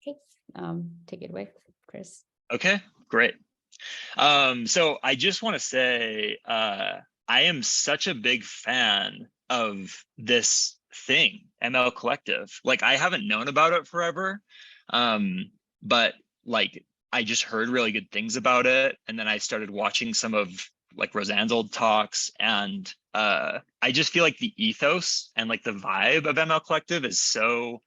Okay, take it away, Chris. Okay, great. So I just want to say, I am such a big fan of this thing, ML Collective. Like, I haven't known about it forever, but like I just heard really good things about it, and then I started watching some of like Roseanne's old talks, and I just feel like the ethos and like the vibe of ML Collective is so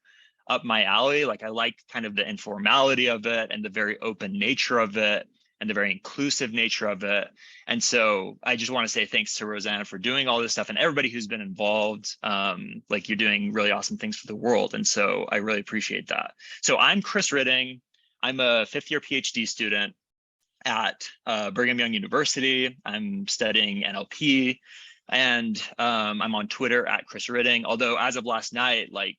up my alley. Like, I like kind of the informality of it and the very open nature of it and the very inclusive nature of it. And so I just want to say thanks to Rosanna for doing all this stuff, and everybody who's been involved. Like, you're doing really awesome things for the world. And so I really appreciate that. So I'm Chris Rytting. I'm a 5th-year PhD student at Brigham Young University. I'm studying NLP, and I'm on Twitter at Chris Rytting. Although as of last night, like,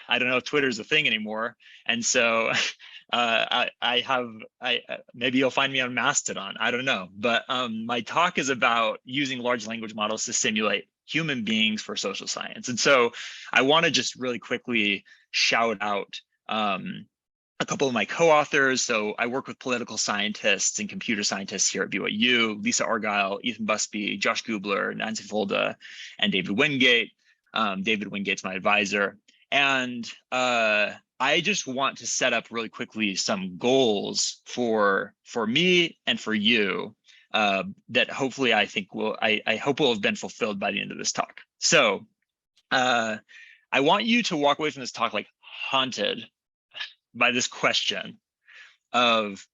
I don't know if Twitter's a thing anymore. And so maybe you'll find me on Mastodon. I don't know. But my talk is about using large language models to simulate human beings for social science. And so I want to just really quickly shout out a couple of my co-authors. So I work with political scientists and computer scientists here at BYU: Lisa Argyle, Ethan Busby, Josh Gubler, Nancy Folda, and David Wingate. David Wingate's my advisor. And I just want to set up really quickly some goals for me and for you that hopefully I hope will have been fulfilled by the end of this talk. So I want you to walk away from this talk like haunted by this question of,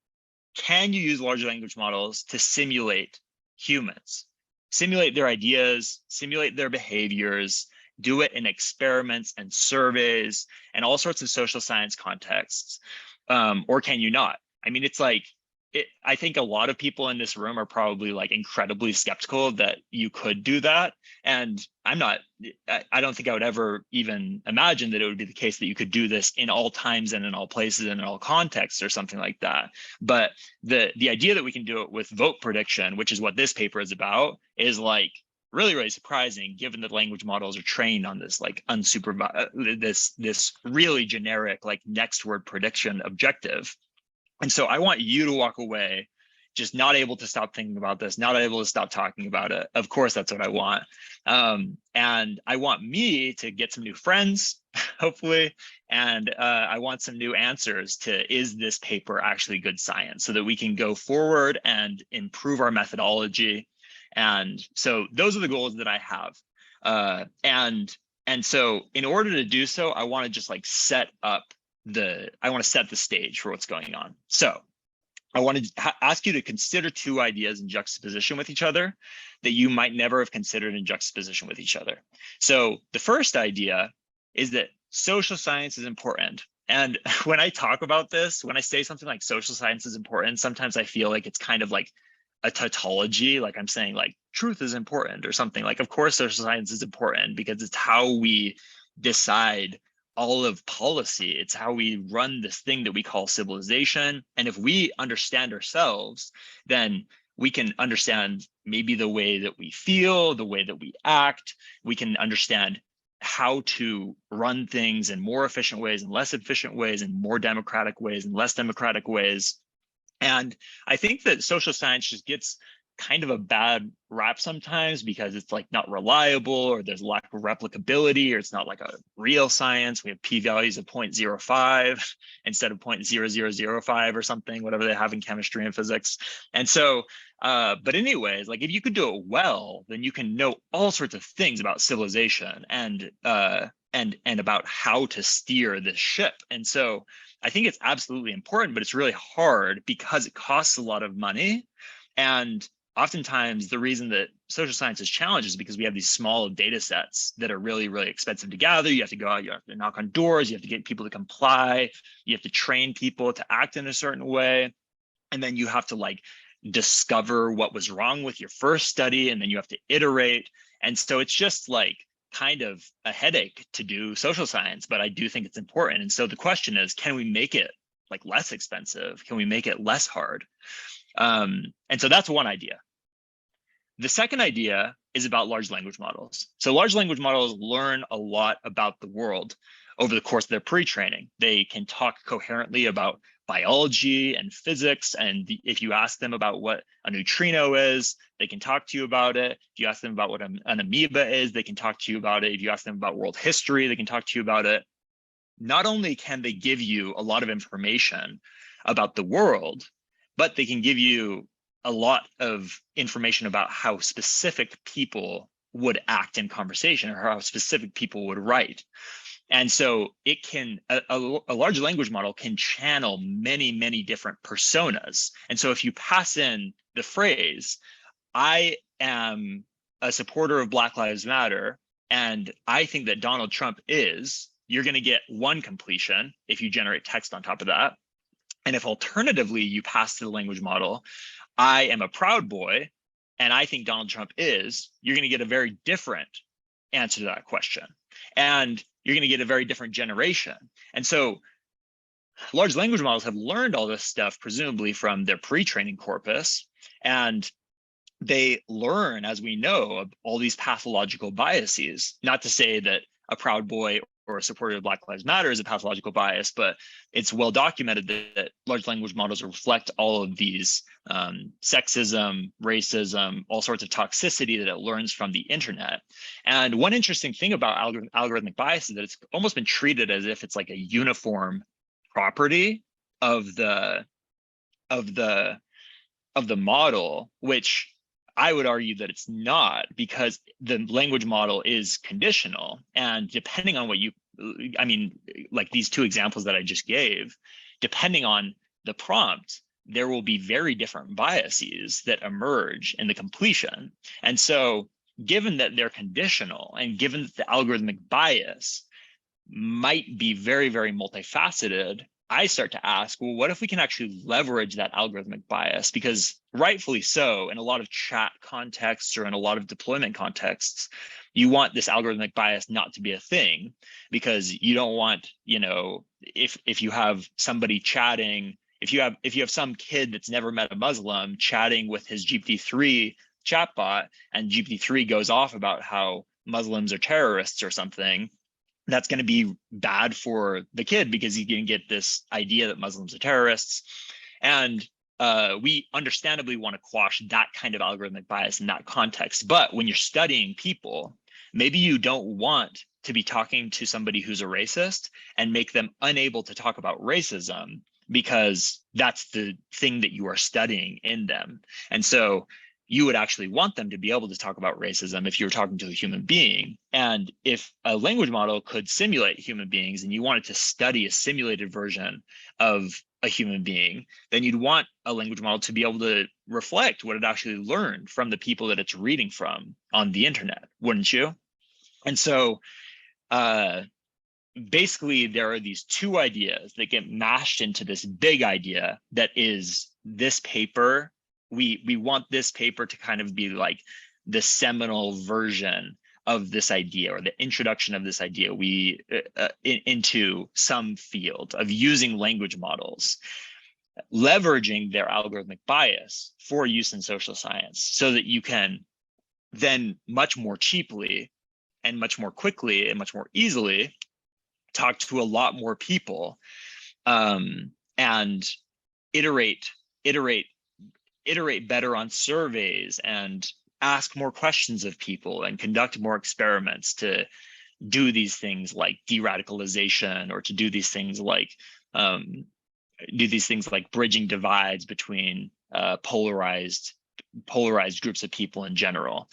can you use large language models to simulate humans, simulate their ideas, simulate their behaviors, do it in experiments and surveys and all sorts of social science contexts, or can you not? I mean, it's like, I think a lot of people in this room are probably like incredibly skeptical that you could do that. And I don't think I would ever even imagine that it would be the case that you could do this in all times and in all places and in all contexts or something like that. But the idea that we can do it with vote prediction, which is what this paper is about, is like really, really surprising, given that language models are trained on this like unsupervised, this really generic like next word prediction objective. And so I want you to walk away just not able to stop thinking about this, not able to stop talking about it. Of course, that's what I want. And I want me to get some new friends, hopefully. And I want some new answers to, is this paper actually good science, so that we can go forward and improve our methodology. And so those are the goals that I have. And so in order to do so, I want to just like set the stage for what's going on. So I want to ask you to consider two ideas in juxtaposition with each other that you might never have considered in juxtaposition with each other. So the first idea is that social science is important. And when I talk about this, when I say something like social science is important, sometimes I feel like it's kind of like a tautology, like I'm saying like truth is important or something. Like, of course, social science is important because it's how we decide all of policy. It's how we run this thing that we call civilization. And if we understand ourselves, then we can understand maybe the way that we feel, the way that we act. We can understand how to run things in more efficient ways and less efficient ways, and more democratic ways and less democratic ways. And I think that social science just gets kind of a bad rap sometimes because it's like not reliable, or there's lack of replicability, or it's not like a real science. We have p-values of 0.05 instead of 0.0005 or something, whatever they have in chemistry and physics. And so, but anyways, like if you could do it well, then you can know all sorts of things about civilization and about how to steer this ship. And so I think it's absolutely important, but it's really hard because it costs a lot of money. And oftentimes the reason that social science is challenged is because we have these small data sets that are really, really expensive to gather. You have to go out, you have to knock on doors, you have to get people to comply, you have to train people to act in a certain way. And then you have to like discover what was wrong with your first study, and then you have to iterate. And so it's just like kind of a headache to do social science, but I do think it's important. And so the question is, can we make it like less expensive? Can we make it less hard? And so that's one idea. The second idea is about large language models. So large language models learn a lot about the world. over the course of their pre-training. They can talk coherently about biology and physics. And if you ask them about what a neutrino is, they can talk to you about it. If you ask them about what an amoeba is, they can talk to you about it. If you ask them about world history, they can talk to you about it. Not only can they give you a lot of information about the world, but they can give you a lot of information about how specific people would act in conversation or how specific people would write. And so it can, a large language model can channel many, many different personas. And so if you pass in the phrase, I am a supporter of Black Lives Matter, and I think that Donald Trump is, you're going to get one completion if you generate text on top of that. And if alternatively you pass to the language model, I am a Proud Boy, and I think Donald Trump is, you're going to get a very different answer to that question. And you're going to get a very different generation. And so large language models have learned all this stuff, presumably from their pre-training corpus. And they learn, as we know, all these pathological biases. Not to say that a Proud Boy or a supporter of Black Lives Matter is a pathological bias, but it's well documented that large language models reflect all of these sexism, racism, all sorts of toxicity that it learns from the internet. And one interesting thing about algorithmic bias is that it's almost been treated as if it's like a uniform property of the model, which I would argue that it's not, because the language model is conditional. And depending on what I mean, like these two examples that I just gave, depending on the prompt, there will be very different biases that emerge in the completion. And so given that they're conditional, and given that the algorithmic bias might be very, very multifaceted, I start to ask, well, what if we can actually leverage that algorithmic bias? Because rightfully so, in a lot of chat contexts or in a lot of deployment contexts, you want this algorithmic bias not to be a thing, because you don't want, you know, if you have somebody chatting, if you have some kid that's never met a Muslim chatting with his GPT-3 chatbot, and GPT-3 goes off about how Muslims are terrorists or something, that's going to be bad for the kid, because he's going to get this idea that Muslims are terrorists. And we understandably want to quash that kind of algorithmic bias in that context. But when you're studying people, maybe you don't want to be talking to somebody who's a racist and make them unable to talk about racism, because that's the thing that you are studying in them. And so you would actually want them to be able to talk about racism if you were talking to a human being. And if a language model could simulate human beings, and you wanted to study a simulated version of a human being, then you'd want a language model to be able to reflect what it actually learned from the people that it's reading from on the internet, wouldn't you? And so basically, there are these two ideas that get mashed into this big idea that is this paper. We want this paper to kind of be like the seminal version of this idea, or the introduction of this idea into some field of using language models, leveraging their algorithmic bias for use in social science, so that you can then much more cheaply and much more quickly and much more easily talk to a lot more people, and iterate better on surveys, and ask more questions of people, and conduct more experiments to do these things like de-radicalization, or to do these things like bridging divides between polarized groups of people in general.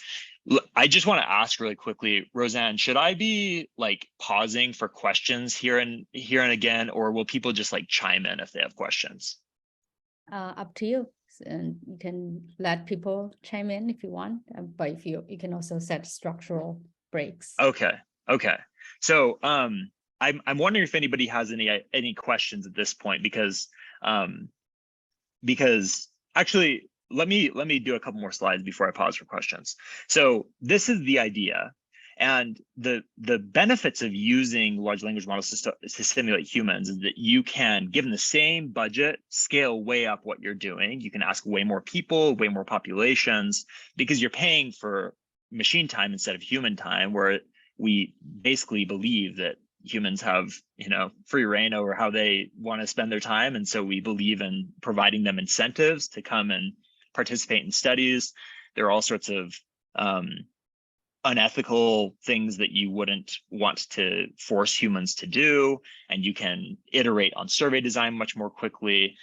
I just want to ask really quickly, Roseanne, should I be like pausing for questions here and again, or will people just like chime in if they have questions? Up to you. And you can let people chime in if you want, but if you can also set structural breaks. Okay. So I'm wondering if anybody has any questions at this point, because actually let me do a couple more slides before I pause for questions. So this is the idea. And the benefits of using large language models to simulate humans is that you can, given the same budget, scale way up what you're doing. You can ask way more people, way more populations, because you're paying for machine time instead of human time, where we basically believe that humans have, free reign over how they want to spend their time. And so we believe in providing them incentives to come and participate in studies. There are all sorts of unethical things that you wouldn't want to force humans to do. And you can iterate on survey design much more quickly,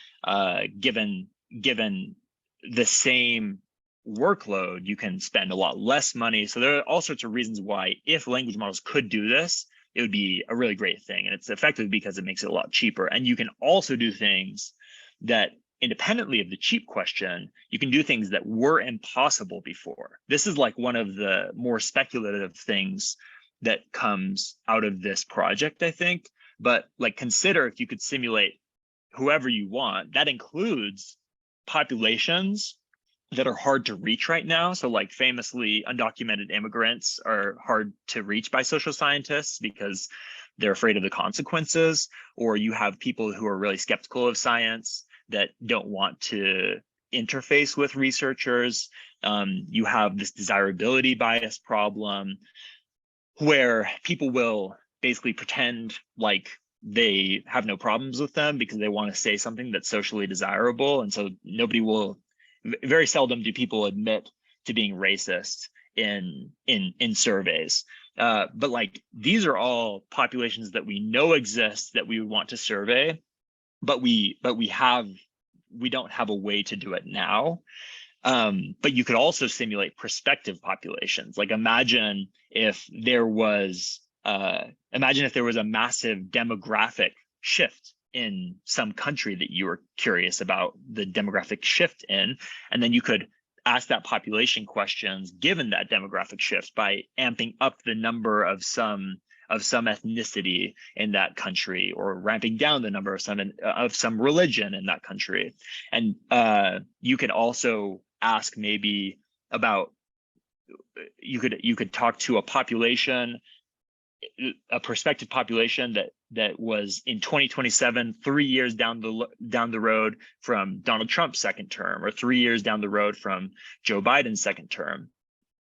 given the same workload, you can spend a lot less money. So there are all sorts of reasons why, if language models could do this, it would be a really great thing. And it's effective because it makes it a lot cheaper. And you can also do things that, independently of the cheap question, you can do things that were impossible before. This is like one of the more speculative things that comes out of this project, I think. But like, consider if you could simulate whoever you want. That includes populations that are hard to reach right now. So like, famously, undocumented immigrants are hard to reach by social scientists because they're afraid of the consequences. Or you have people who are really skeptical of science that don't want to interface with researchers. You have this desirability bias problem where people will basically pretend like they have no problems with them because they want to say something that's socially desirable. And so very seldom do people admit to being racist in surveys. But like, these are all populations that we know exist that we would want to survey, but we don't have a way to do it now. But you could also simulate prospective populations. Like, imagine if there was a massive demographic shift in some country that you were curious about the demographic shift in, and then you could ask that population questions given that demographic shift by amping up the number of some ethnicity in that country, or ramping down the number of some religion in that country. And you could also ask maybe about, you could talk to a prospective population that was in 2027, 3 years down the road from Donald Trump's second term, or 3 years down the road from Joe Biden's second term.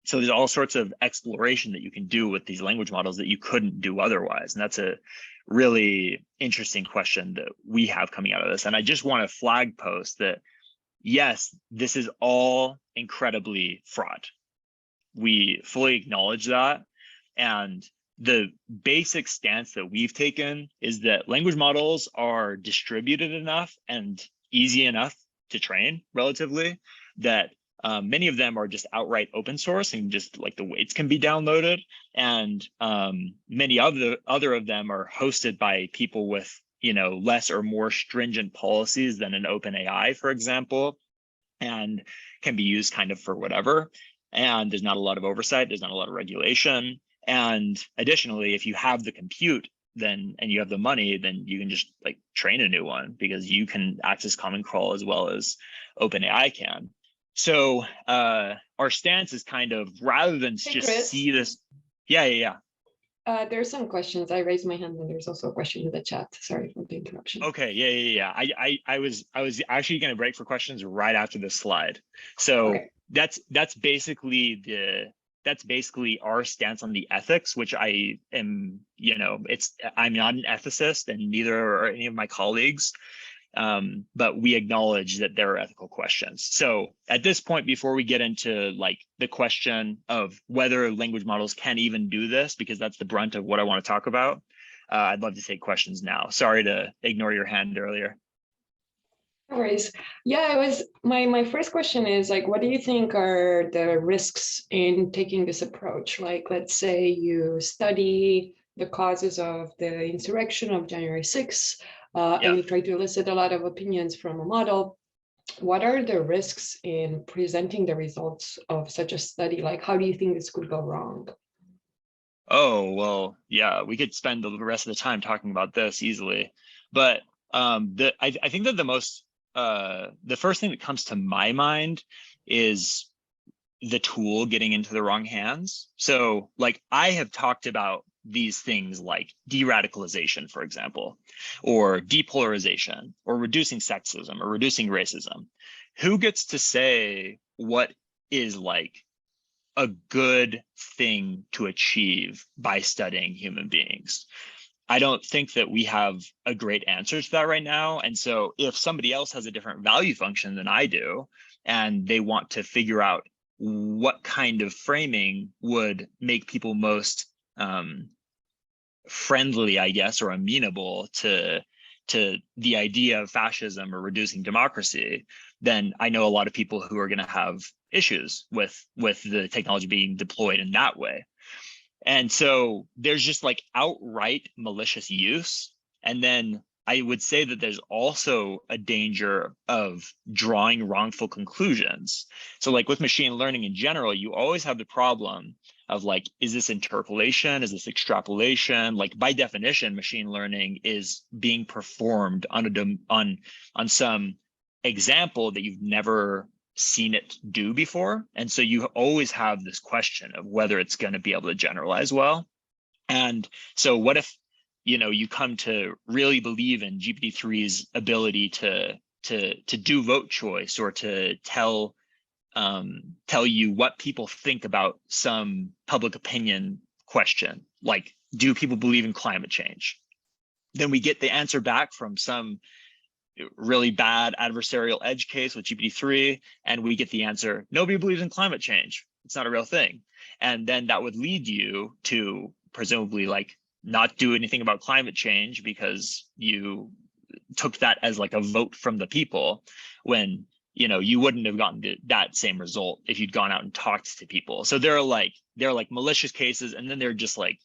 So there's all sorts of exploration that you can do with these language models that you couldn't do otherwise. And that's a really interesting question that we have coming out of this. And I just want to flag post that, yes, this is all incredibly fraught. We fully acknowledge that. And the basic stance that we've taken is that language models are distributed enough and easy enough to train, relatively, that many of them are just outright open source, and just like the weights can be downloaded. And many other of them are hosted by people with, less or more stringent policies than an OpenAI, for example, and can be used kind of for whatever. And there's not a lot of oversight. There's not a lot of regulation. And additionally, if you have the compute and you have the money, then you can just like train a new one, because you can access Common Crawl as well as OpenAI can. So our stance is kind of, rather than just Chris. see this. Yeah. There's some questions. I raised my hand, and there's also a question in the chat. Sorry for the interruption. Okay, yeah. I was actually going to break for questions right after this slide. So Okay. that's basically our stance on the ethics, which I am, I'm not an ethicist, and neither are any of my colleagues. But we acknowledge that there are ethical questions. So at this point, before we get into like the question of whether language models can even do this, because that's the brunt of what I want to talk about, I'd love to take questions now. Sorry to ignore your hand earlier. No worries. Yeah, my first question is, like, what do you think are the risks in taking this approach? Like, let's say you study the causes of the insurrection of January 6th, and you try to elicit a lot of opinions from a model. What are the risks in presenting the results of such a study? Like, how do you think this could go wrong? Oh, well, yeah, we could spend the rest of the time talking about this easily. But I think that the first thing that comes to my mind is the tool getting into the wrong hands. So like, I have talked about these things like de-radicalization, for example, or depolarization, or reducing sexism, or reducing racism. Who gets to say what is like a good thing to achieve by studying human beings? I don't think that we have a great answer to that right now. And so if somebody else has a different value function than I do, and they want to figure out what kind of framing would make people most friendly, I guess, or amenable to the idea of fascism or reducing democracy, then I know a lot of people who are going to have issues with the technology being deployed in that way. And so there's just like outright malicious use. And then I would say that there's also a danger of drawing wrongful conclusions. So like with machine learning in general, you always have the problem of like, is this interpolation? Is this extrapolation? Like by definition, machine learning is being performed on some example that you've never seen it do before. And so you always have this question of whether it's going to be able to generalize well. And so what if, you come to really believe in GPT-3's ability to do vote choice, or to tell you what people think about some public opinion question, like, do people believe in climate change? Then we get the answer back from some really bad adversarial edge case with GPT-3, and we get the answer, nobody believes in climate change. It's not a real thing. And then that would lead you to presumably like not do anything about climate change because you took that as like a vote from the people, when you wouldn't have gotten that same result if you'd gone out and talked to people. So there are like malicious cases, and then they're just like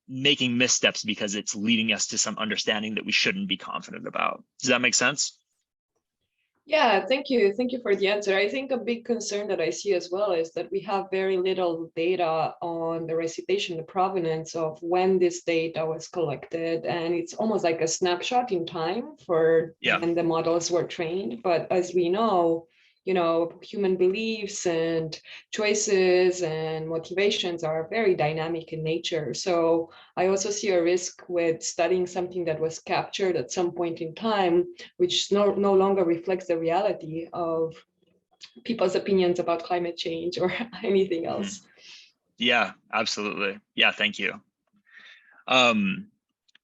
making missteps because it's leading us to some understanding that we shouldn't be confident about. Does that make sense? Yeah, thank you. Thank you for the answer. I think a big concern that I see as well is that we have very little data on the recitation, the provenance of when this data was collected. And it's almost like a snapshot in time for when the models were trained. But as we know, human beliefs and choices and motivations are very dynamic in nature. So I also see a risk with studying something that was captured at some point in time, which no longer reflects the reality of people's opinions about climate change or anything else. Yeah, absolutely. Yeah, thank you.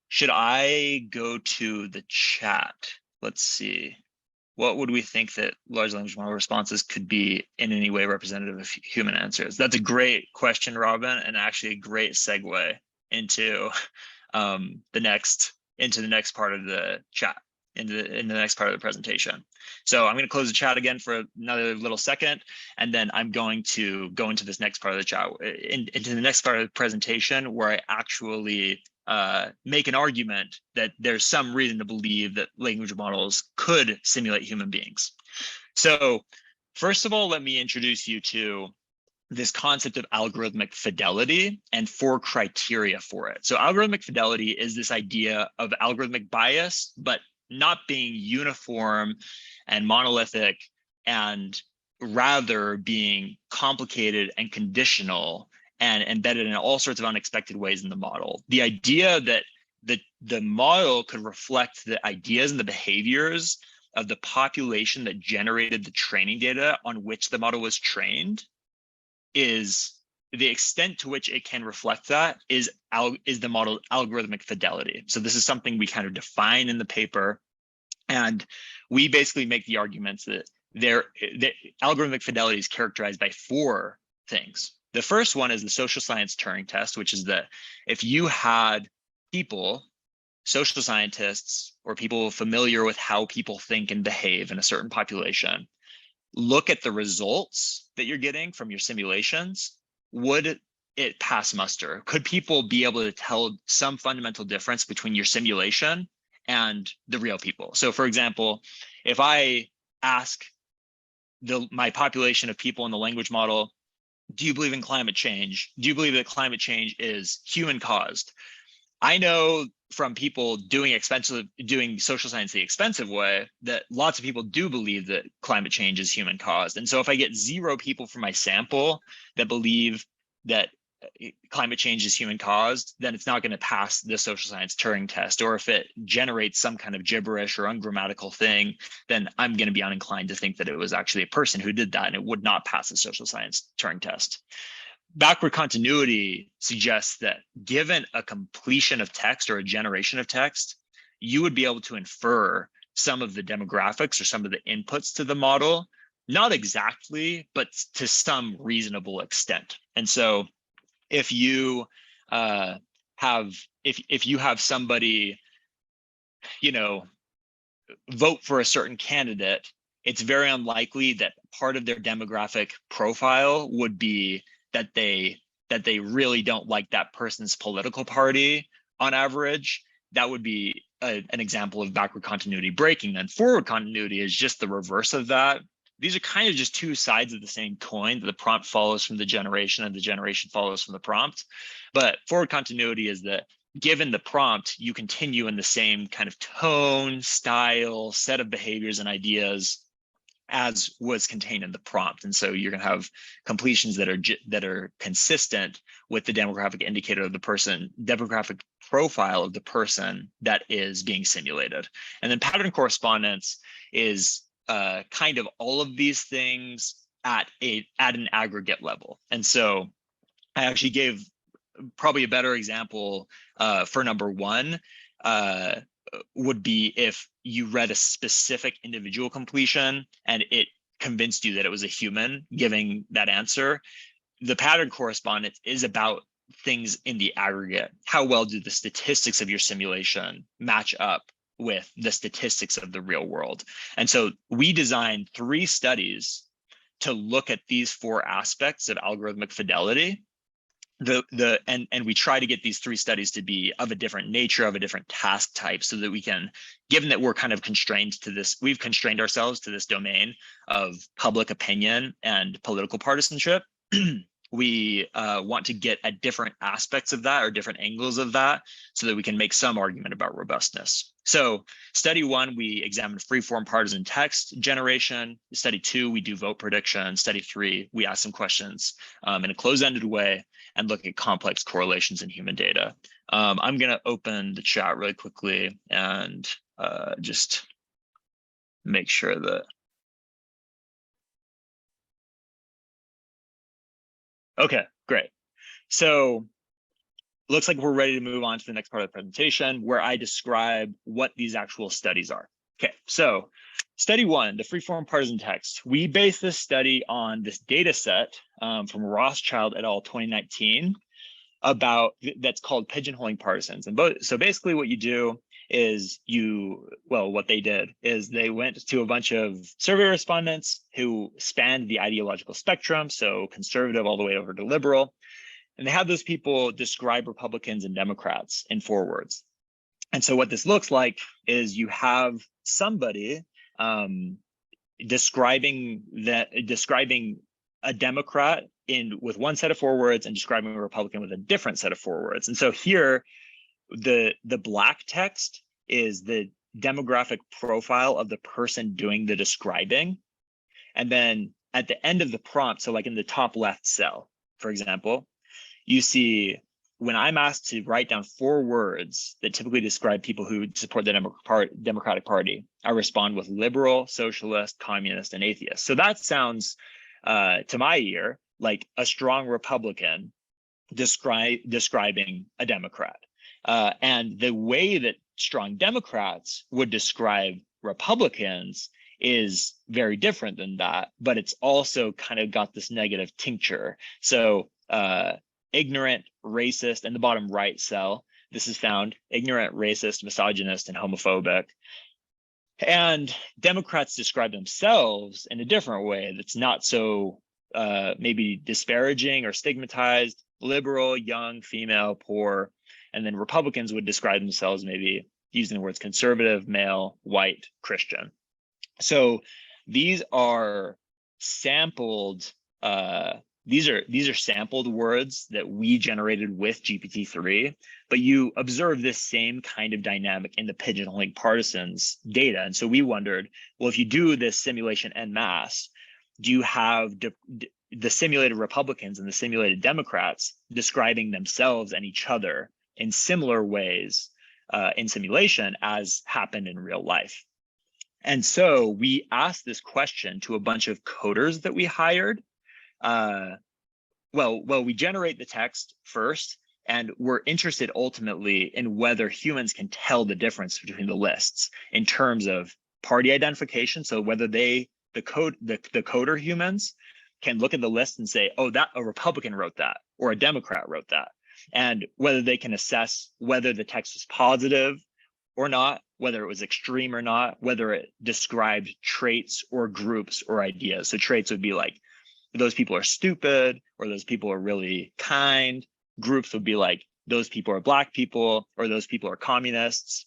Should I go to the chat? Let's see. What would we think that large language model responses could be in any way representative of human answers? That's a great question, Robin, and actually a great segue into the next part of the chat, in the next part of the presentation. So I'm going to close the chat again for another little second, and then I'm going to go into this next part of the chat, into the next part of the presentation, where I actually make an argument that there's some reason to believe that language models could simulate human beings. So first of all, let me introduce you to this concept of algorithmic fidelity and 4 criteria for it. So algorithmic fidelity is this idea of algorithmic bias, but not being uniform and monolithic, and rather being complicated and conditional and embedded in all sorts of unexpected ways in the model. The idea that the model could reflect the ideas and the behaviors of the population that generated the training data on which the model was trained, is the extent to which it can reflect that is the model algorithmic fidelity. So this is something we kind of define in the paper, and we basically make the arguments that algorithmic fidelity is characterized by 4 things. The first one is the social science Turing test, which is that if you had people, social scientists, or people familiar with how people think and behave in a certain population, look at the results that you're getting from your simulations, would it pass muster? Could people be able to tell some fundamental difference between your simulation and the real people? So for example, if I ask my population of people in the language model, do you believe in climate change? Do you believe that climate change is human caused? I know from people doing social science the expensive way that lots of people do believe that climate change is human caused. And so if I get 0 people from my sample that believe that climate change is human caused, then it's not going to pass the social science Turing test. Or if it generates some kind of gibberish or ungrammatical thing, then I'm going to be uninclined to think that it was actually a person who did that, and it would not pass the social science Turing test. backward continuity suggests that given a completion of text or a generation of text, you would be able to infer some of the demographics or some of the inputs to the model, not exactly, but to some reasonable extent. And so if you if you have somebody, you know, vote for a certain candidate, it's very unlikely that part of their demographic profile would be that they really don't like that person's political party on average. That would be an example of backward continuity breaking. And forward continuity is just the reverse of that. These are kind of just two sides of the same coin. The prompt follows from the generation and the generation follows from the prompt. But forward continuity is that given the prompt, you continue in the same kind of tone, style, set of behaviors and ideas as was contained in the prompt. And so you're going to have completions that are consistent with the demographic indicator of the person, demographic profile of the person that is being simulated. And then pattern correspondence is kind of all of these things at an aggregate level. And so I actually gave probably a better example for number one would be if you read a specific individual completion and it convinced you that it was a human giving that answer. The pattern correspondence is about things in the aggregate. How well do the statistics of your simulation match up with the statistics of the real world? And so we designed 3 studies to look at these 4 aspects of algorithmic fidelity. And we try to get these 3 studies to be of a different nature, of a different task type, so that we can, given that we're kind of constrained to this, we've constrained ourselves to this domain of public opinion and political partisanship. We want to get at different aspects of that or different angles of that so that we can make some argument about robustness. So study 1, we examined free-form partisan text generation. Study 2, we do vote prediction. Study 3, we ask some questions in a closed-ended way and look at complex correlations in human data. I'm going to open the chat really quickly and just make sure that. Okay, great. So looks like we're ready to move on to the next part of the presentation where I describe what these actual studies are. Okay, so study 1, the free-form partisan text. We base this study on this data set from Rothschild et al. 2019 that's called pigeonholing partisans. And so basically what you do is what they did is they went to a bunch of survey respondents who spanned the ideological spectrum, so conservative all the way over to liberal. And they had those people describe Republicans and Democrats in 4 words. And so what this looks like is you have somebody describing a Democrat with one set of 4 words and describing a Republican with a different set of 4 words. And so here, the black text is the demographic profile of the person doing the describing. And then at the end of the prompt, so like in the top left cell, for example, you see when I'm asked to write down 4 words that typically describe people who support the Democratic Party, I respond with liberal, socialist, communist, and atheist. So that sounds to my ear like a strong Republican describing a Democrat. And the way that strong Democrats would describe Republicans is very different than that, but it's also kind of got this negative tincture. So ignorant, racist, in the bottom right cell, this is found ignorant, racist, misogynist, and homophobic. And Democrats describe themselves in a different way that's not so maybe disparaging or stigmatized: liberal, young, female, poor. And then Republicans would describe themselves maybe using the words conservative, male, white, Christian. So these are sampled. These are sampled words that we generated with GPT-3, but you observe this same kind of dynamic in the pigeonholing partisans data. And so we wondered, well, if you do this simulation en masse, do you have the simulated Republicans and the simulated Democrats describing themselves and each other in similar ways in simulation as happened in real life? And so we asked this question to a bunch of coders that we hired. we generate the text first, and we're interested ultimately in whether humans can tell the difference between the lists in terms of party identification. So whether the coder humans can look at the list and say, oh, that a Republican wrote that, or a Democrat wrote that, and whether they can assess whether the text was positive or not, whether it was extreme or not, whether it described traits or groups or ideas. So traits would be like, those people are stupid, or those people are really kind. Groups would be like, those people are Black people, or those people are communists.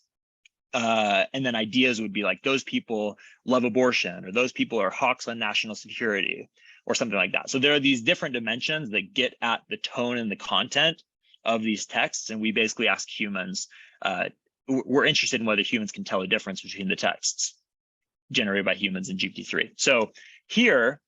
And then ideas would be like, those people love abortion, or those people are hawks on national security, or something like that. So there are these different dimensions that get at the tone and the content of these texts. And we basically ask humans, we're interested in whether humans can tell a difference between the texts generated by humans in GPT-3. So here,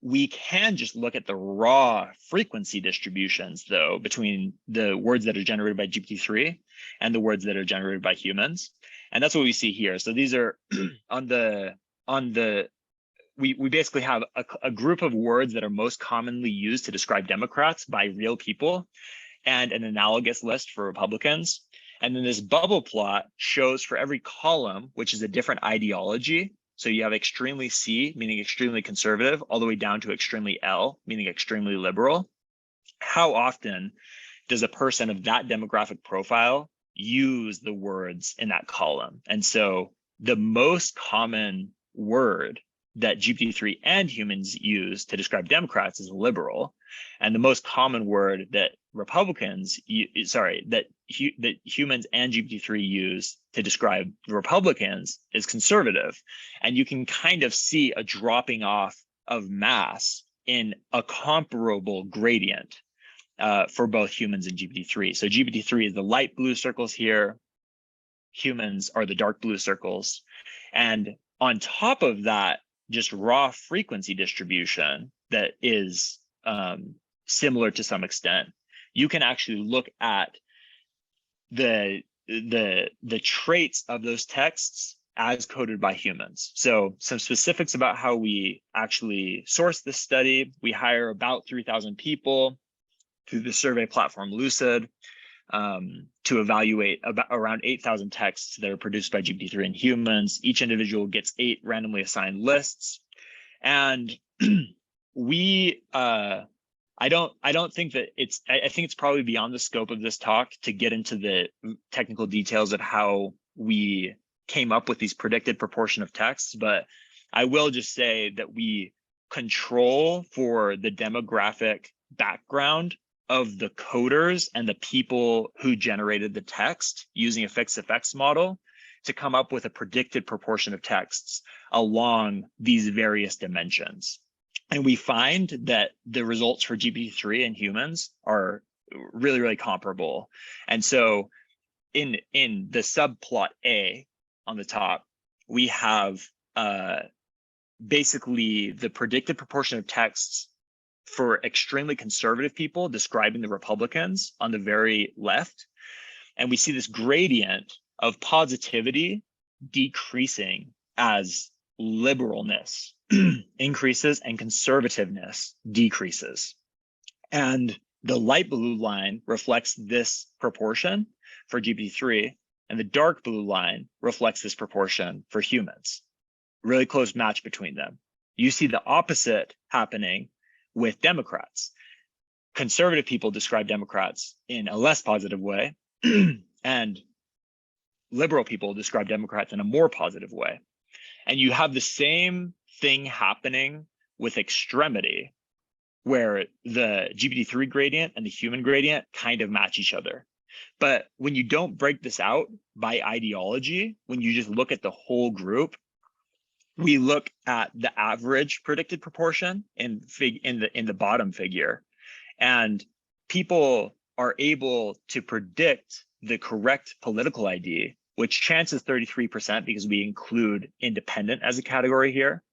we can just look at the raw frequency distributions, though, between the words that are generated by GPT-3 and the words that are generated by humans. And that's what we see here. So these are we basically have a group of words that are most commonly used to describe Democrats by real people, and an analogous list for Republicans. And then this bubble plot shows for every column, which is a different ideology. So you have extremely C, meaning extremely conservative, all the way down to extremely L, meaning extremely liberal. How often does a person of that demographic profile use the words in that column? And so the most common word that GPT-3 and humans use to describe Democrats is liberal. And the most common word that humans and GPT-3 use to describe Republicans is conservative. And you can kind of see a dropping off of mass in a comparable gradient for both humans and GPT-3. So GPT-3 is the light blue circles here. Humans are the dark blue circles. And on top of that, just raw frequency distribution that is similar to some extent, you can actually look at the traits of those texts as coded by humans. So some specifics about how we actually source this study: we hire about 3,000 people through the survey platform Lucid to evaluate around 8,000 texts that are produced by GPT-3 and humans. Each individual gets 8 randomly assigned lists. And I don't think that I think it's probably beyond the scope of this talk to get into the technical details of how we came up with these predicted proportion of texts, but I will just say that we control for the demographic background of the coders and the people who generated the text using a fixed effects model to come up with a predicted proportion of texts along these various dimensions. And we find that the results for GPT-3 and humans are really, really comparable. And so in the subplot A on the top, we have basically the predicted proportion of texts for extremely conservative people describing the Republicans on the very left. And we see this gradient of positivity decreasing as liberalness increases and conservativeness decreases. And the light blue line reflects this proportion for GPT-3, and the dark blue line reflects this proportion for humans. Really close match between them. You see the opposite happening with Democrats. Conservative people describe Democrats in a less positive way, and liberal people describe Democrats in a more positive way. And you have the same thing happening with extremity, where the GPT-3 gradient and the human gradient kind of match each other. But when you don't break this out by ideology, when you just look at the whole group, we look at the average predicted proportion in the bottom figure, and people are able to predict the correct political ID, which chance is 33% because we include independent as a category here,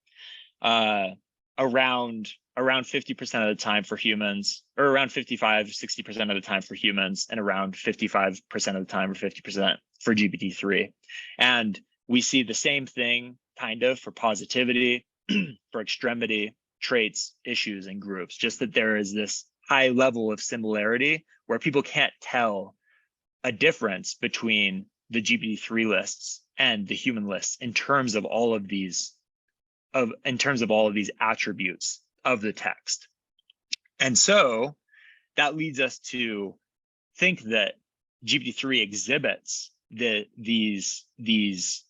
around 50% of the time for humans, or around 55-60% of the time for humans, and around 55% of the time or 50% for GPT-3. And we see the same thing kind of for positivity, for extremity, traits, issues, and groups, just that there is this high level of similarity where people can't tell a difference between the GPT-3 lists and the human lists in terms of all of these attributes of the text. And so that leads us to think that GPT-3 exhibits these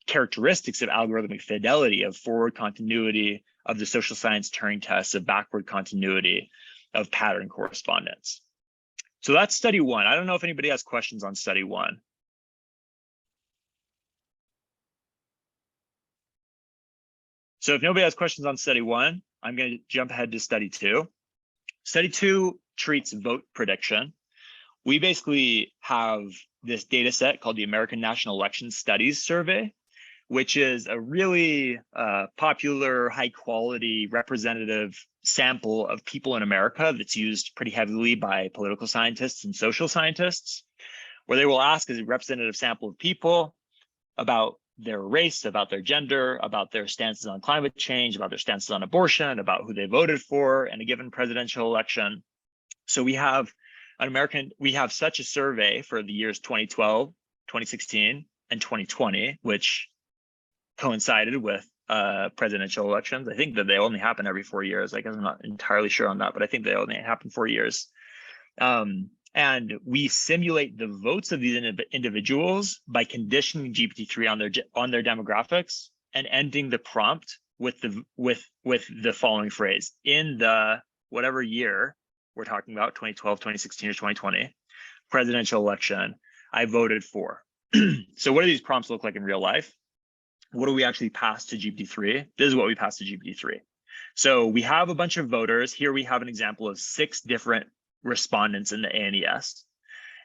characteristics of algorithmic fidelity, of forward continuity, of the social science Turing tests, of backward continuity, of pattern correspondence. So that's study one. I don't know if anybody has questions on study one. So if nobody has questions on study one, I'm going to jump ahead to study two. Study two treats vote prediction. We basically have this data set called the American National Election Studies Survey, which is a really popular, high quality, representative sample of people in America that's used pretty heavily by political scientists and social scientists, where they will ask as a representative sample of people about their race, about their gender, about their stances on climate change, about their stances on abortion, about who they voted for in a given presidential election. So we have such a survey for the years 2012, 2016, and 2020, which coincided with presidential elections. I think that they only happen every 4 years. I guess I'm not entirely sure on that, but I think they only happen 4 years. And we simulate the votes of these individuals by conditioning GPT-3 on their demographics and ending the prompt with the following phrase: in the whatever year we're talking about, 2012, 2016, or 2020 presidential election, I voted for. So what do these prompts look like in real life? What do we actually pass to GPT-3? This is what we pass to GPT-3. So we have a bunch of voters. Here we have an example of 6 different respondents in the ANES.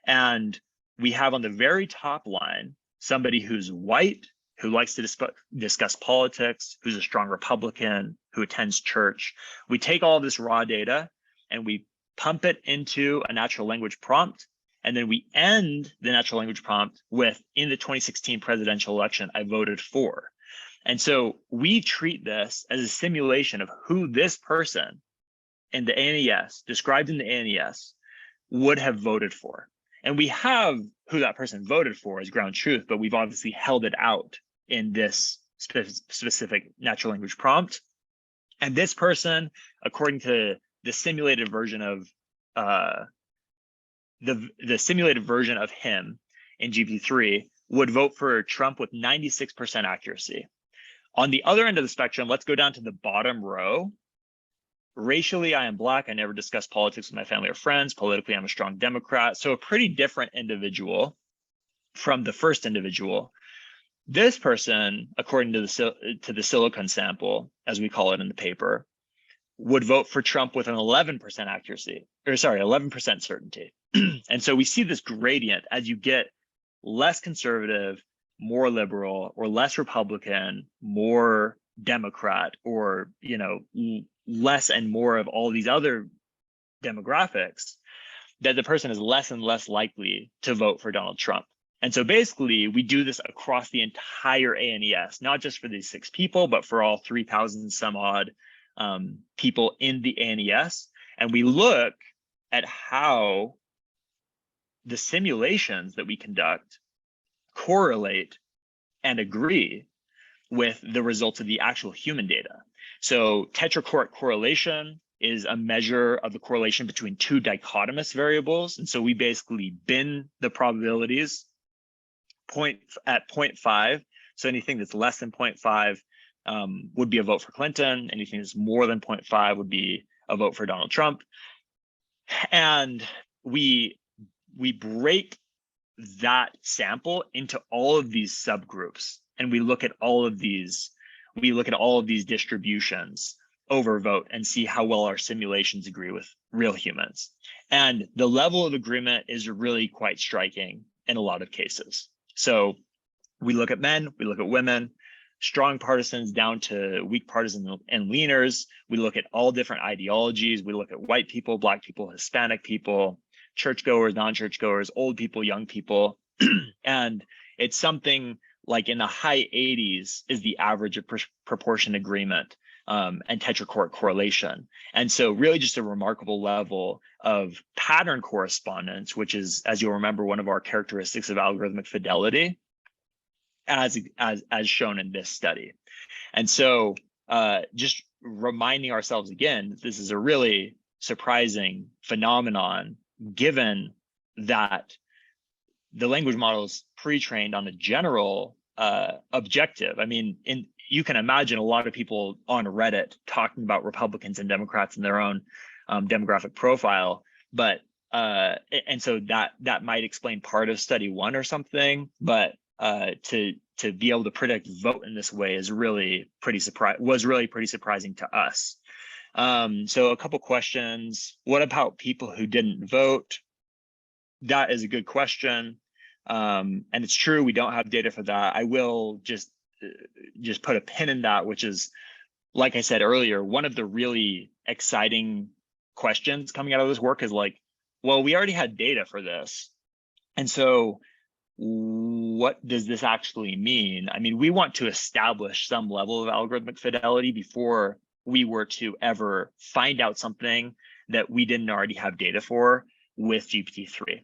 And we have on the very top line, somebody who's white, who likes to discuss politics, who's a strong Republican, who attends church. We take all of this raw data and we pump it into a natural language prompt. And then we end the natural language prompt with, in the 2016 presidential election, I voted for. And so we treat this as a simulation of who this person in the ANES, described in the ANES, would have voted for. And we have who that person voted for as ground truth, but we've obviously held it out in this specific natural language prompt. And this person, according to the simulated version of the simulated version of him in GPT-3, would vote for Trump with 96% accuracy. On the other end of the spectrum, let's go down to the bottom row. Racially, I am Black. I never discuss politics with my family or friends. Politically, I'm a strong Democrat. So a pretty different individual from the first individual. This person, according to the silicon sample, as we call it in the paper, would vote for Trump with an 11% accuracy, or sorry, 11% certainty. And so we see this gradient as you get less conservative, more liberal, or less Republican, more Democrat, or, you know, less and more of all these other demographics, that the person is less and less likely to vote for Donald Trump. And so basically we do this across the entire ANES, not just for these 6 people, but for all 3,000 some odd people in the ANES. And we look at how the simulations that we conduct correlate and agree with the results of the actual human data. So tetrachoric correlation is a measure of the correlation between 2 dichotomous variables. And so we basically bin the probabilities at 0.5. So anything that's less than 0.5 would be a vote for Clinton. Anything that's more than 0.5 would be a vote for Donald Trump. And we break that sample into all of these subgroups, and we look at all of these distributions over vote and see how well our simulations agree with real humans. And the level of agreement is really quite striking in a lot of cases. So we look at men, we look at women, strong partisans down to weak partisans and leaners. We look at all different ideologies. We look at white people, Black people, Hispanic people, churchgoers, non-churchgoers, old people, young people. And it's something like in the high 80s is the average of proportion agreement and tetrachord correlation. And so really just a remarkable level of pattern correspondence, which is, as you'll remember, one of our characteristics of algorithmic fidelity, as shown in this study. And so just reminding ourselves again, this is a really surprising phenomenon, given that the language model is pre-trained on a general objective. I mean, you can imagine a lot of people on Reddit talking about Republicans and Democrats in their own demographic profile, but and so that might explain part of study one or something, but to be able to predict vote in this way is really pretty surprising to us. So a couple questions. What about people who didn't vote? That is a good question. And it's true, we don't have data for that. I will just put a pin in that, which is, like I said earlier, one of the really exciting questions coming out of this work is like, well, we already had data for this. And so what does this actually mean? I mean, we want to establish some level of algorithmic fidelity before we were to ever find out something that we didn't already have data for with GPT-3.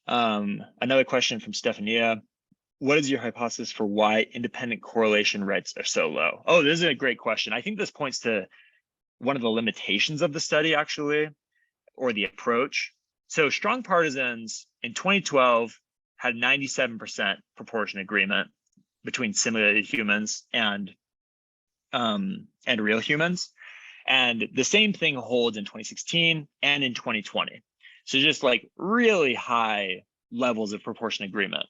Another question from Stefania. What is your hypothesis for why independent correlation rates are so low? Oh, this is a great question. I think this points to one of the limitations of the study, actually, or the approach. So strong partisans in 2012 had 97% proportion agreement between simulated humans and real humans. And the same thing holds in 2016 and in 2020. So just like really high levels of proportion agreement,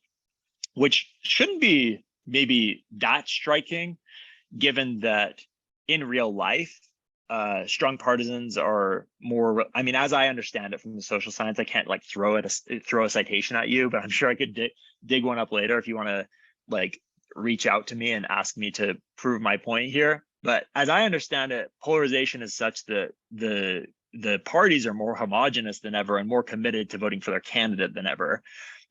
which shouldn't be maybe that striking, given that in real life, strong partisans are more, I mean, as I understand it from the social science, I can't like throw a citation at you, but I'm sure I could dig one up later if you want to like reach out to me and ask me to prove my point here. But as I understand it, polarization is such that the parties are more homogenous than ever and more committed to voting for their candidate than ever.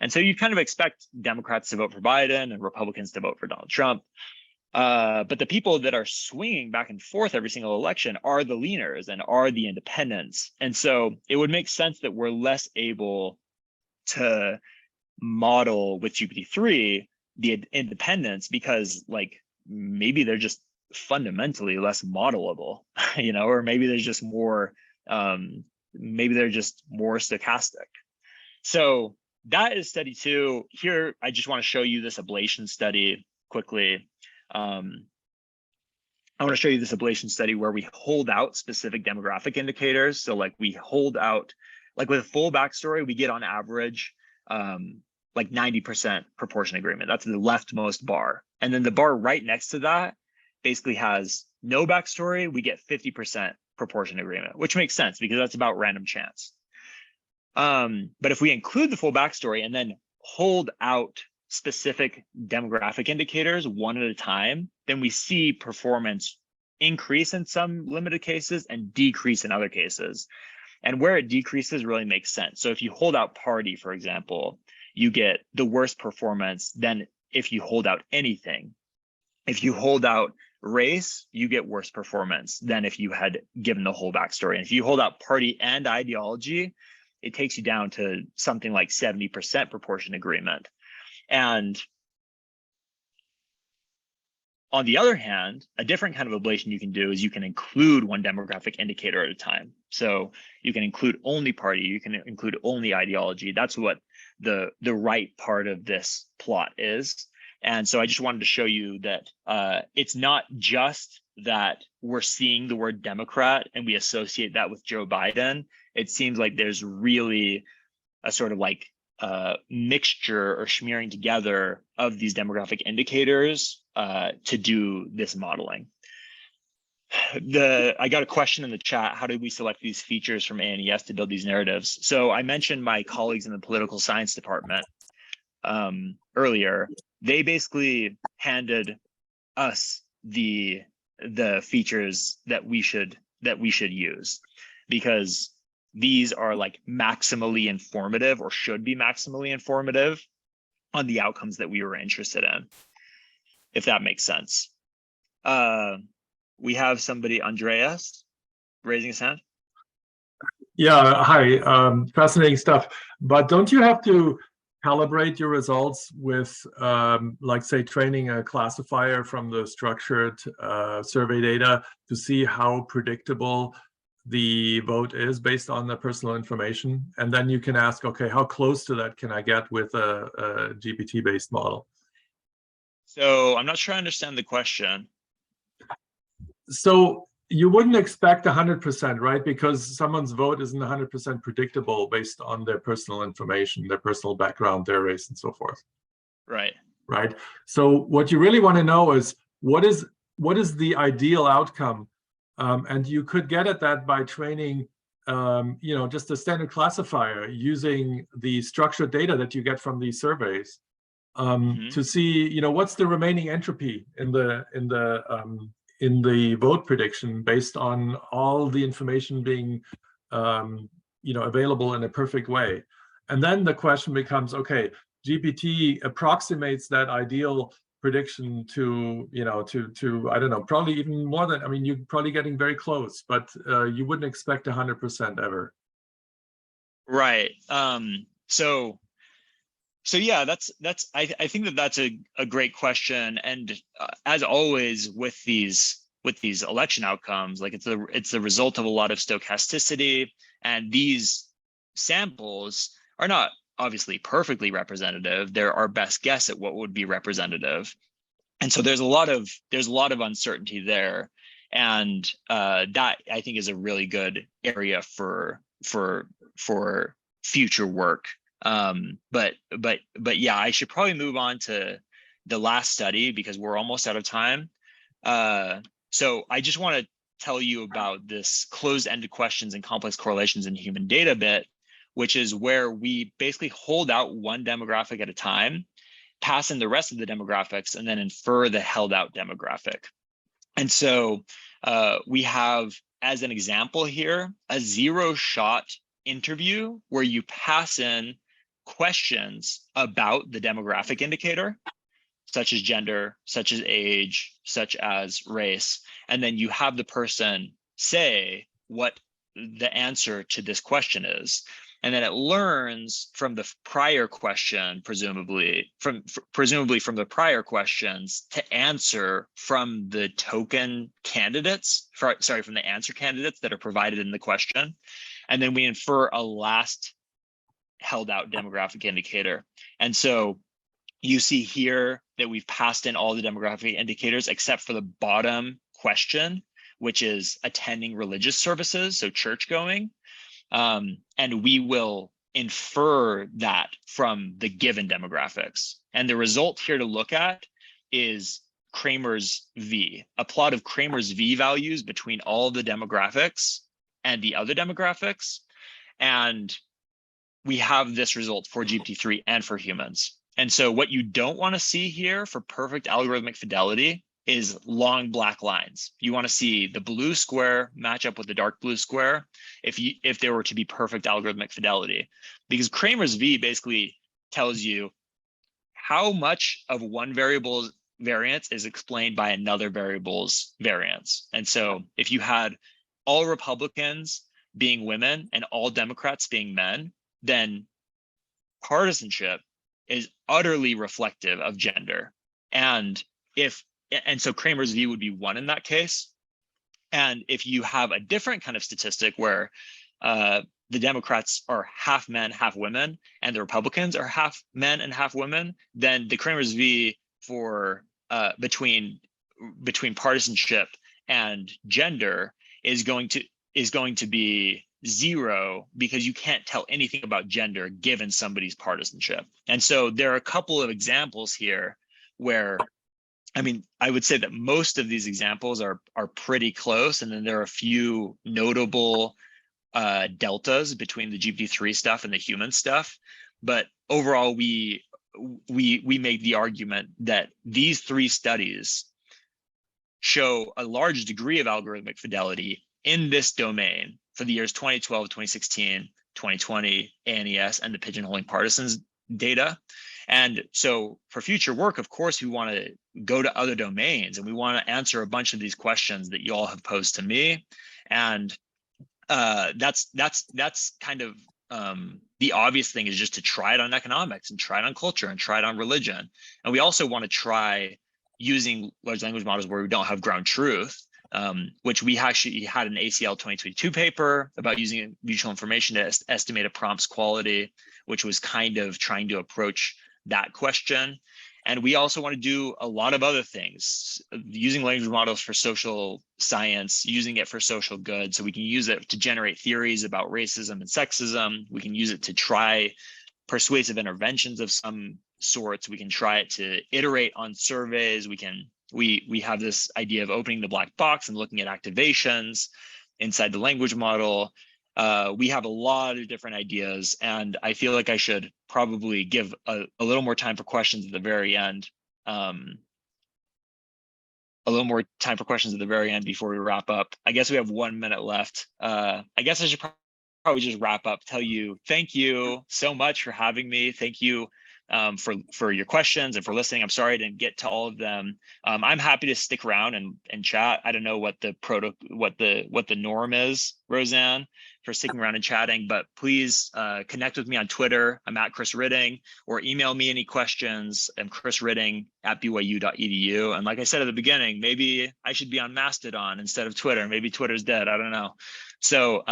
And so you kind of expect Democrats to vote for Biden and Republicans to vote for Donald Trump. But the people that are swinging back and forth every single election are the leaners and are the independents. And so it would make sense that we're less able to model with GPT-3 the independents because like maybe they're just fundamentally less modelable, or maybe there's just more, maybe they're just more stochastic. So that is study two. Here, I just want to show you this ablation study quickly. I want to show you this ablation study where we hold out specific demographic indicators. So like we hold out, like with a full backstory, we get on average like 90% proportion agreement. That's the leftmost bar. And then the bar right next to that basically has no backstory. We get 50% proportion agreement, which makes sense because that's about random chance. But if we include the full backstory and then hold out specific demographic indicators one at a time, then we see performance increase in some limited cases and decrease in other cases. And where it decreases really makes sense. So if you hold out party, for example, you get the worst performance than if you hold out anything. If you hold out race, you get worse performance than if you had given the whole backstory. And if you hold out party and ideology, it takes you down to something like 70% proportion agreement. And on the other hand, a different kind of ablation you can do is you can include one demographic indicator at a time. So you can include only party, you can include only ideology. That's what the right part of this plot is. And so I just wanted to show you that it's not just that we're seeing the word Democrat and we associate that with Joe Biden. It seems like there's really a sort of like mixture or smearing together of these demographic indicators to do this modeling. I got a question in the chat. How did we select these features from ANES to build these narratives? So I mentioned my colleagues in the political science department earlier. They basically handed us the features that we should use, because these are like maximally informative or should be maximally informative on the outcomes that we were interested in, if that makes sense. we have somebody, Andreas, raising his hand. Yeah, hi, fascinating stuff. But don't you have to calibrate your results with, like, say, training a classifier from the structured survey data to see how predictable the vote is based on the personal information? And then you can ask, okay, how close to that can I get with a GPT-based model? So I'm not sure I understand the question. So you wouldn't expect 100%, right? Because someone's vote isn't 100% predictable based on their personal information, their personal background, their race, and so forth. Right. Right. So what you really want to know is what is the ideal outcome, and you could get at that by training, just a standard classifier using the structured data that you get from these surveys, to see, what's the remaining entropy in the vote prediction based on all the information being available in a perfect way. And then the question becomes, okay, GPT approximates that ideal prediction to I don't know, probably even more than, you're probably getting very close, but you wouldn't expect 100% ever. Right. So yeah, I think that's a great question. And as always with these election outcomes, like it's the result of a lot of stochasticity, and these samples are not obviously perfectly representative. They're our best guess at what would be representative. And so there's a lot of uncertainty there. And that I think is a really good area for future work. But yeah, I should probably move on to the last study because we're almost out of time. So I just want to tell you about this closed-ended questions and complex correlations in human data bit, which is where we basically hold out one demographic at a time, pass in the rest of the demographics, and then infer the held out demographic. And so we have, as an example here, a zero-shot interview where you pass in questions about the demographic indicator, such as gender, such as age, such as race, and then you have the person say what the answer to this question is. And then it learns from the prior question, presumably from the prior questions, to answer from the token candidates, from the answer candidates that are provided in the question. And then we infer a last held out demographic indicator. And so you see here that we've passed in all the demographic indicators except for the bottom question, which is attending religious services, so church going. And we will infer that from the given demographics. And the result here to look at is Kramer's V, a plot of Kramer's V values between all the demographics and the other demographics. And we have this result for GPT-3 and for humans. And so what you don't want to see here for perfect algorithmic fidelity is long black lines. You want to see the blue square match up with the dark blue square if there were to be perfect algorithmic fidelity, because Kramer's V basically tells you how much of one variable's variance is explained by another variable's variance. And so if you had all Republicans being women and all Democrats being men, then partisanship is utterly reflective of gender. And so Kramer's V would be 1 in that case. And if you have a different kind of statistic where the Democrats are half men, half women, and the Republicans are half men and half women, then the Kramer's V for between partisanship and gender is going to be 0, because you can't tell anything about gender given somebody's partisanship. And so there are a couple of examples here where, I would say that most of these examples are pretty close, and then there are a few notable deltas between the GPT-3 stuff and the human stuff. But overall, we make the argument that these 3 studies show a large degree of algorithmic fidelity in this domain for the years 2012, 2016, 2020, ANES, and the pigeonholing partisans data. And so for future work, of course, we want to go to other domains and we want to answer a bunch of these questions that you all have posed to me. And that's kind of the obvious thing, is just to try it on economics and try it on culture and try it on religion. And we also want to try using large language models where we don't have ground truth, which we actually had an ACL 2022 paper about using mutual information to estimate a prompt's quality, which was kind of trying to approach that question. And we also want to do a lot of other things, using language models for social science, using it for social good. So we can use it to generate theories about racism and sexism. We can use it to try persuasive interventions of some sorts. We can try it to iterate on surveys. We have this idea of opening the black box and looking at activations inside the language model. We have a lot of different ideas, and I feel like I should probably give a little more time for questions at the very end. A little more time for questions at the very end before we wrap up. I guess we have 1 minute left. I guess I should probably just wrap up, tell you, thank you so much for having me. Thank you for your questions and for listening. I'm sorry I didn't get to all of them. I'm happy to stick around and chat. I don't know what the norm is, Roseanne, for sticking around and chatting, but please connect with me on Twitter. I'm at Chris Rytting, or email me any questions. I'm chrisrytting@byu.edu. And like I said at the beginning, maybe I should be on Mastodon instead of Twitter. Maybe Twitter's dead. I don't know. So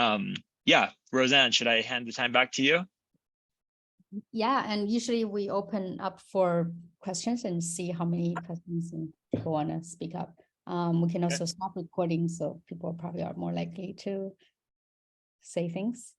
yeah, Roseanne, should I hand the time back to you? Yeah, and usually we open up for questions and see how many questions and people want to speak up. We can also stop recording, so people probably are more likely to say things.